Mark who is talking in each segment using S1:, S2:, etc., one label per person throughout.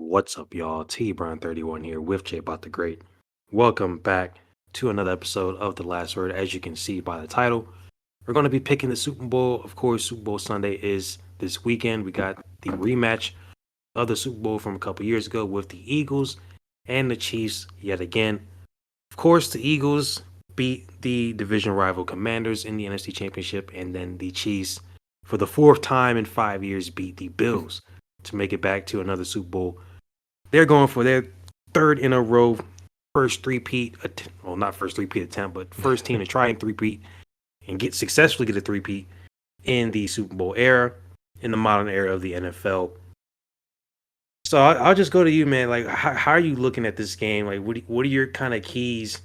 S1: What's up, y'all? TBrown31 here with JaboctheGreat. Welcome back to another episode of The Last Word. As you can see by the title, we're going to be picking the Super Bowl. Of course, Super Bowl Sunday is this weekend. We got the rematch of the Super Bowl from a couple years ago with the Eagles and the Chiefs yet again. Of course, the Eagles beat the division rival Commanders in the NFC Championship, and then the Chiefs, for the fourth time in 5 years, beat the Bills to make it back to another Super Bowl. They're going for their third in a row, first three-peat, well, not first three-peat attempt, but first team to try and three-peat and successfully get a three-peat in the Super Bowl era, in the modern era of the NFL. So I'll just go to you, man. Like, how are you looking at this game? Like, what are your kind of keys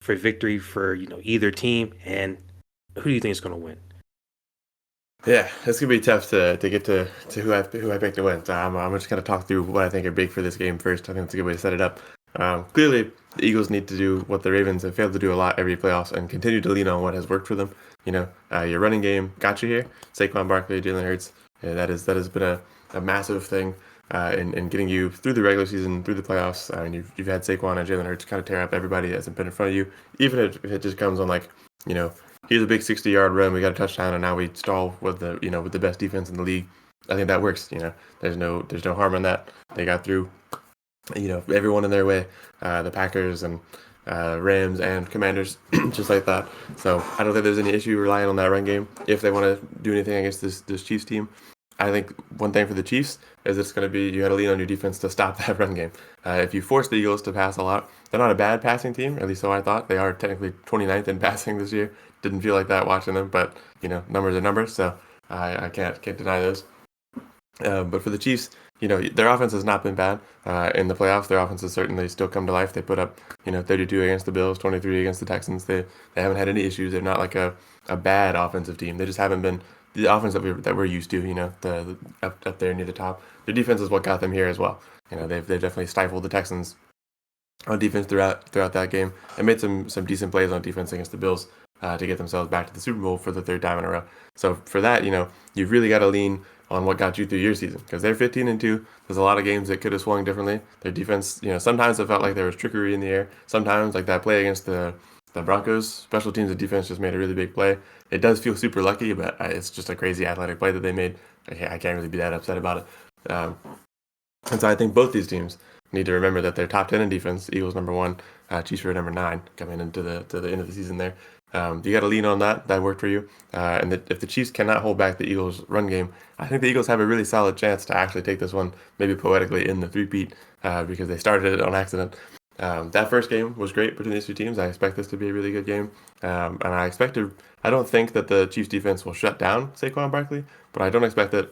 S1: for victory for either team, and who do you think is going to win?
S2: Yeah, it's gonna be tough to get to who I picked to win. So I'm just gonna talk through what I think are big for this game first. I think it's a good way to set it up. Clearly, the Eagles need to do what the Ravens have failed to do a lot every playoffs and continue to lean on what has worked for them. Your running game got you here. Saquon Barkley, Jalen Hurts. That has been a massive thing in getting you through the regular season, through the playoffs. And you've had Saquon and Jalen Hurts kind of tear up everybody that's been in front of you, even if it just comes on here's a big 60-yard run, we got a touchdown, and now we stall with the best defense in the league. I think that works. There's no harm in that. They got through, everyone in their way, the Packers and Rams and Commanders, just like that. So I don't think there's any issue relying on that run game if they want to do anything against this Chiefs team. I think one thing for the Chiefs is it's going to be you got to lean on your defense to stop that run game. If you force the Eagles to pass a lot, they're not a bad passing team, at least so I thought. They are technically 29th in passing this year. Didn't feel like that watching them, but numbers are numbers, so I can't deny those. But for the Chiefs, their offense has not been bad in the playoffs. Their offense has certainly still come to life. They put up 32 against the Bills, 23 against the Texans. They haven't had any issues. They're not like a bad offensive team. They just haven't been the offense that we're used to. The up there near the top. Their defense is what got them here as well. They've definitely stifled the Texans on defense throughout that game and made some decent plays on defense against the Bills to get themselves back to the Super Bowl for the third time in a row. So for that, you've really got to lean on what got you through your season, because they're 15-2. There's a lot of games that could have swung differently. Their defense, sometimes it felt like there was trickery in the air. Sometimes, like that play against the Broncos, special teams and defense just made a really big play. It does feel super lucky, but it's just a crazy athletic play that they made. I can't really be that upset about it. And so I think both these teams need to remember that they're top 10 in defense. Eagles number 1, Chiefs are number 9 coming into the end of the season there. You got to lean on that. That worked for you. And if the Chiefs cannot hold back the Eagles' run game, I think the Eagles have a really solid chance to actually take this one, maybe poetically, in the three-peat because they started it on accident. That first game was great between these two teams. I expect this to be a really good game. And I don't think that the Chiefs defense will shut down Saquon Barkley, but I don't expect that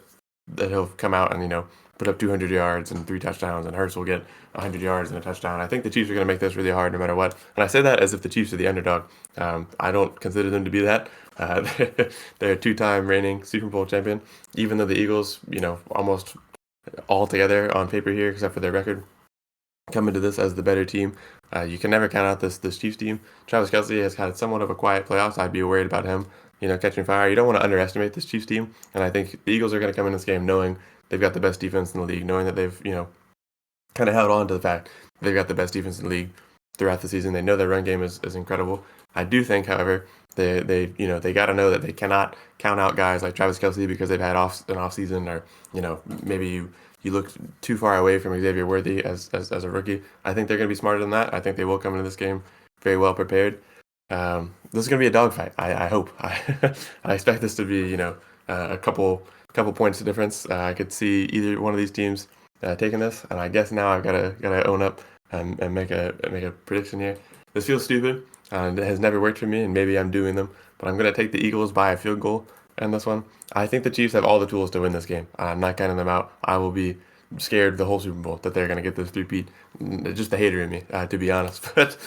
S2: he'll come out and, put up 200 yards and 3 touchdowns, and Hurts will get 100 yards and a touchdown. I think the Chiefs are going to make this really hard no matter what. And I say that as if the Chiefs are the underdog. I don't consider them to be that. They're a 2-time reigning Super Bowl champion, even though the Eagles, almost all together on paper here, except for their record, come into this as the better team. You can never count out this Chiefs team. Travis Kelce has had somewhat of a quiet playoffs. I'd be worried about him, catching fire. You don't want to underestimate this Chiefs team. And I think the Eagles are going to come in this game knowing they've got the best defense in the league, knowing that they've, kind of held on to the fact they've got the best defense in the league throughout the season. They know their run game is incredible. I do think, however, they got to know that they cannot count out guys like Travis Kelce because they've had an off season, or maybe you look too far away from Xavier Worthy as a rookie. I think they're going to be smarter than that. I think they will come into this game very well prepared. This is going to be a dogfight. I hope. I expect this to be a couple points of difference. I could see either one of these teams taking this, and I guess now I've got to own up and make a prediction here. This feels stupid, and it has never worked for me, and maybe I'm doing them, but I'm going to take the Eagles by a field goal in this one. I think the Chiefs have all the tools to win this game. I'm not counting them out. I will be scared the whole Super Bowl that they're going to get this three-peat. Just the hater in me, to be honest. But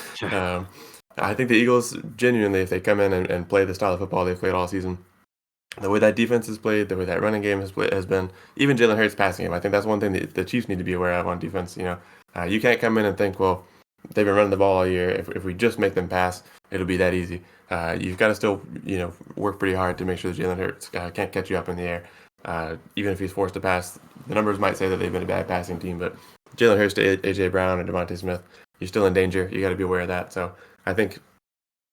S2: I think the Eagles, genuinely, if they come in and play the style of football they've played all season, the way that defense is played, the way that running game has been, even Jalen Hurts passing game, I think that's one thing that the Chiefs need to be aware of on defense. You can't come in and think, well, they've been running the ball all year. If we just make them pass, it'll be that easy. You've got to still, work pretty hard to make sure that Jalen Hurts can't catch you up in the air. Even if he's forced to pass, the numbers might say that they've been a bad passing team, but Jalen Hurts to AJ Brown and Devontae Smith, you're still in danger. You got to be aware of that. So I think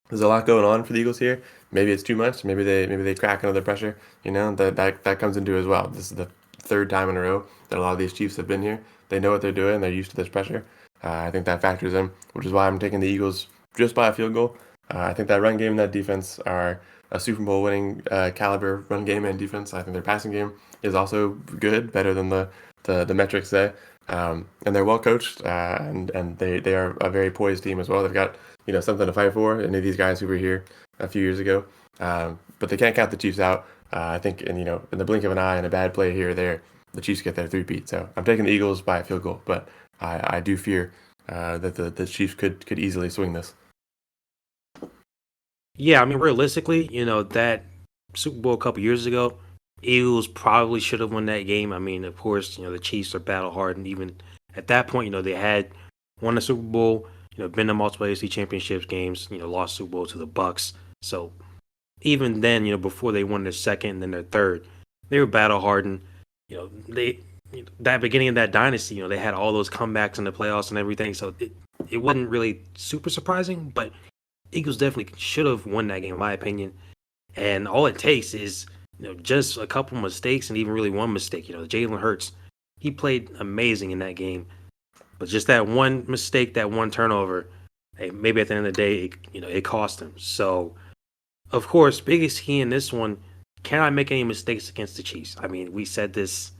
S2: there's a lot going on for the Eagles here. Maybe it's too much. Maybe they crack under the pressure. That comes into as well. This is the third time in a row that a lot of these Chiefs have been here. They know what they're doing. They're used to this pressure. I think that factors in, which is why I'm taking the Eagles just by a field goal. I think that run game and that defense are a Super Bowl winning caliber run game and defense. I think their passing game is also good, better than the metrics say. And they're well coached, and they are a very poised team as well. They've got something to fight for. Any of these guys who were here a few years ago, but they can't count the Chiefs out. I think, in the blink of an eye and a bad play here or there, the Chiefs get their three-peat. So I'm taking the Eagles by a field goal, but I do fear that the Chiefs could easily swing this.
S1: Yeah, I mean, realistically, that Super Bowl a couple years ago, Eagles probably should have won that game. I mean, of course, the Chiefs are battle hardened. Even at that point, they had won the Super Bowl, been to multiple AFC Championships games, lost Super Bowl to the Bucks. So even then, before they won their second and then their third, they were battle hardened. They that beginning of that dynasty, they had all those comebacks in the playoffs and everything. So it wasn't really super surprising, but Eagles definitely should have won that game, in my opinion. And all it takes is, just a couple mistakes and even really one mistake. Jalen Hurts, he played amazing in that game. But just that one mistake, that one turnover, hey, maybe at the end of the day, it cost him. So, of course, biggest key in this one, can I make any mistakes against the Chiefs? I mean, we said this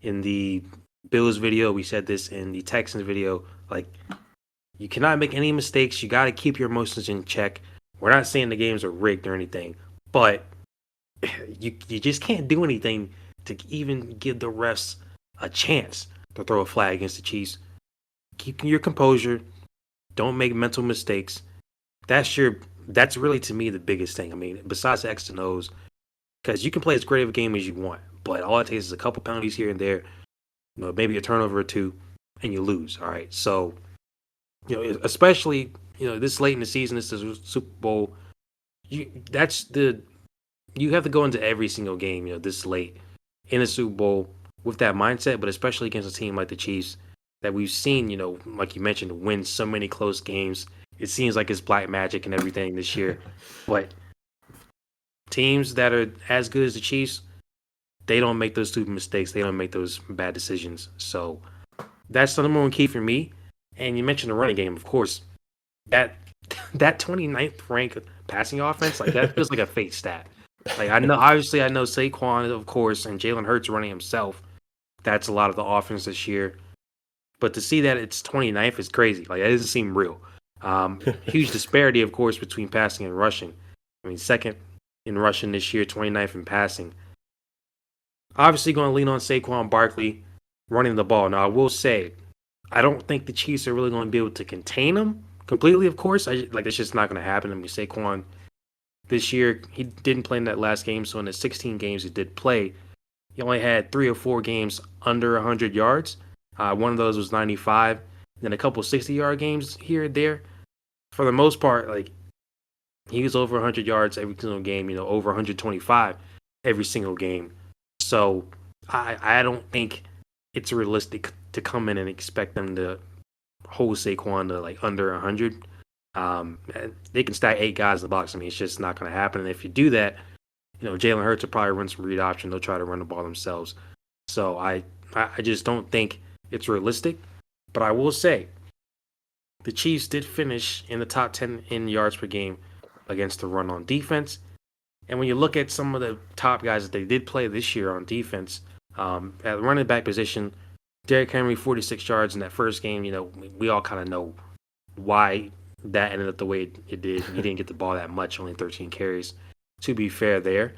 S1: in the Bills video. We said this in the Texans video. Like, you cannot make any mistakes. You got to keep your emotions in check. We're not saying the games are rigged or anything, but you just can't do anything to even give the refs a chance to throw a flag against the Chiefs. Keep your composure. Don't make mental mistakes. That's really, to me, the biggest thing. I mean, besides the X and O's, because you can play as great of a game as you want, but all it takes is a couple penalties here and there, maybe a turnover or two, and you lose. All right, so especially this late in the season, this is Super Bowl. You have to go into every single game, this late in a Super Bowl with that mindset, but especially against a team like the Chiefs that we've seen, like you mentioned, win so many close games. It seems like it's black magic and everything this year, but teams that are as good as the Chiefs, they don't make those stupid mistakes. They don't make those bad decisions. So that's the number one key for me. And you mentioned the running game, of course. That 29th rank passing offense, like that feels like a fake stat. Like I know Saquon, of course, and Jalen Hurts running himself. That's a lot of the offense this year. But to see that it's 29th is crazy. Like that doesn't seem real. Huge disparity, of course, between passing and rushing. I mean, second in rushing this year, 29th in passing. Obviously going to lean on Saquon Barkley running the ball. Now, I will say, I don't think the Chiefs are really going to be able to contain him completely, of course. It's just not going to happen. I mean, Saquon, this year, he didn't play in that last game, so in the 16 games he did play, he only had 3 or 4 games under 100 yards. One of those was 95, then a couple 60-yard games here and there. For the most part, he was over 100 yards every single game, over 125 every single game. So I don't think it's realistic to come in and expect them to hold Saquon to under 100. They can stack 8 guys in the box. I mean, it's just not going to happen. And if you do that, Jalen Hurts will probably run some read option. They'll try to run the ball themselves. So I just don't think it's realistic. But I will say, the Chiefs did finish in the top 10 in yards per game against the run on defense. And when you look at some of the top guys that they did play this year on defense, at the running back position, Derrick Henry, 46 yards in that first game. We all kind of know why that ended up the way it did. He didn't get the ball that much, only 13 carries, to be fair there.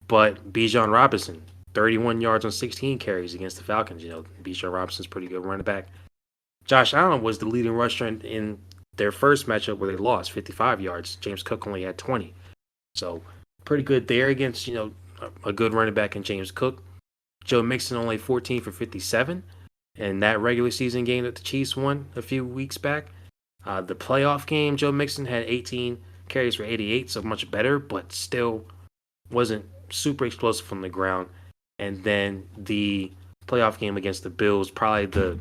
S1: But Bijan Robinson, 31 yards on 16 carries against the Falcons. Bijan Robinson's pretty good running back. Josh Allen was the leading rusher in their first matchup where they lost, 55 yards. James Cook only had 20. So pretty good there against, a good running back in James Cook. Joe Mixon only 14 for 57 in that regular season game that the Chiefs won a few weeks back. The playoff game, Joe Mixon had 18 carries for 88, so much better, but still wasn't super explosive from the ground. And then the playoff game against the Bills, probably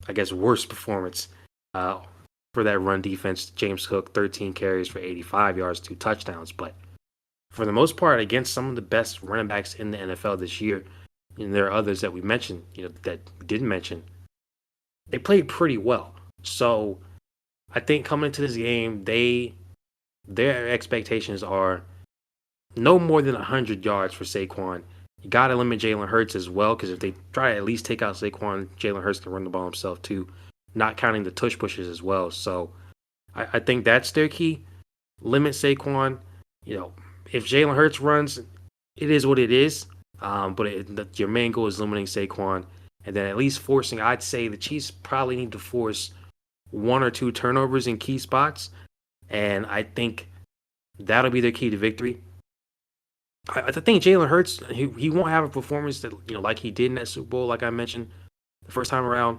S1: I guess, worst performance for that run defense. James Cook, 13 carries for 85 yards, 2 touchdowns. But for the most part, against some of the best running backs in the NFL this year, and there are others that we mentioned, that we didn't mention, they played pretty well. So I think coming into this game, their expectations are no more than 100 yards for Saquon. You got to limit Jalen Hurts as well, because if they try to at least take out Saquon, Jalen Hurts can run the ball himself too, not counting the tush pushes as well. So I think that's their key. Limit Saquon. If Jalen Hurts runs, it is what it is. Your main goal is limiting Saquon, and then at least forcing. I'd say the Chiefs probably need to force 1 or 2 turnovers in key spots, and I think that'll be their key to victory. I think Jalen Hurts, he won't have a performance that like he did in that Super Bowl, like I mentioned the first time around,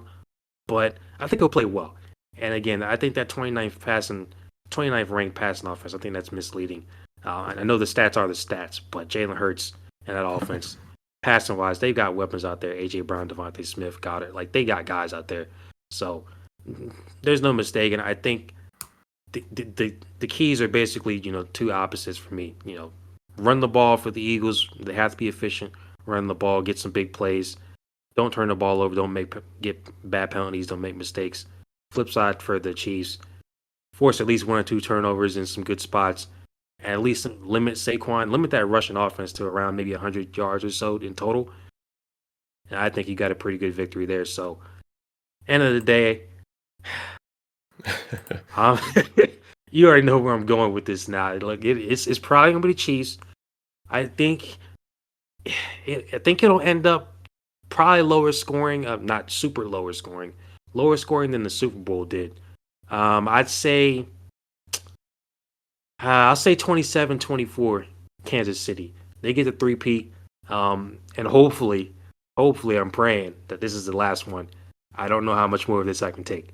S1: but I think he'll play well. And again, I think that 29th ranked passing offense, I think that's misleading. And I know the stats are the stats, but Jalen Hurts and that offense, passing wise, they've got weapons out there. AJ Brown, Devontae Smith, Goddard, like they got guys out there. So there's no mistake, and I think the keys are basically two opposites for me. Run the ball for the Eagles. They have to be efficient. Run the ball, get some big plays. Don't turn the ball over. Don't get bad penalties. Don't make mistakes. Flip side for the Chiefs, force at least 1 or 2 turnovers in some good spots, and at least limit Saquon, limit that rushing offense to around maybe 100 yards or so in total. And I think you got a pretty good victory there. So, end of the day, you already know where I'm going with this now. Look, it's probably gonna be the Chiefs. I think it'll end up probably lower scoring, not super lower scoring than the Super Bowl did. I'd say I'll say 27-24 Kansas City. They get the three-peat, and hopefully I'm praying that this is the last one. I don't know how much more of this I can take.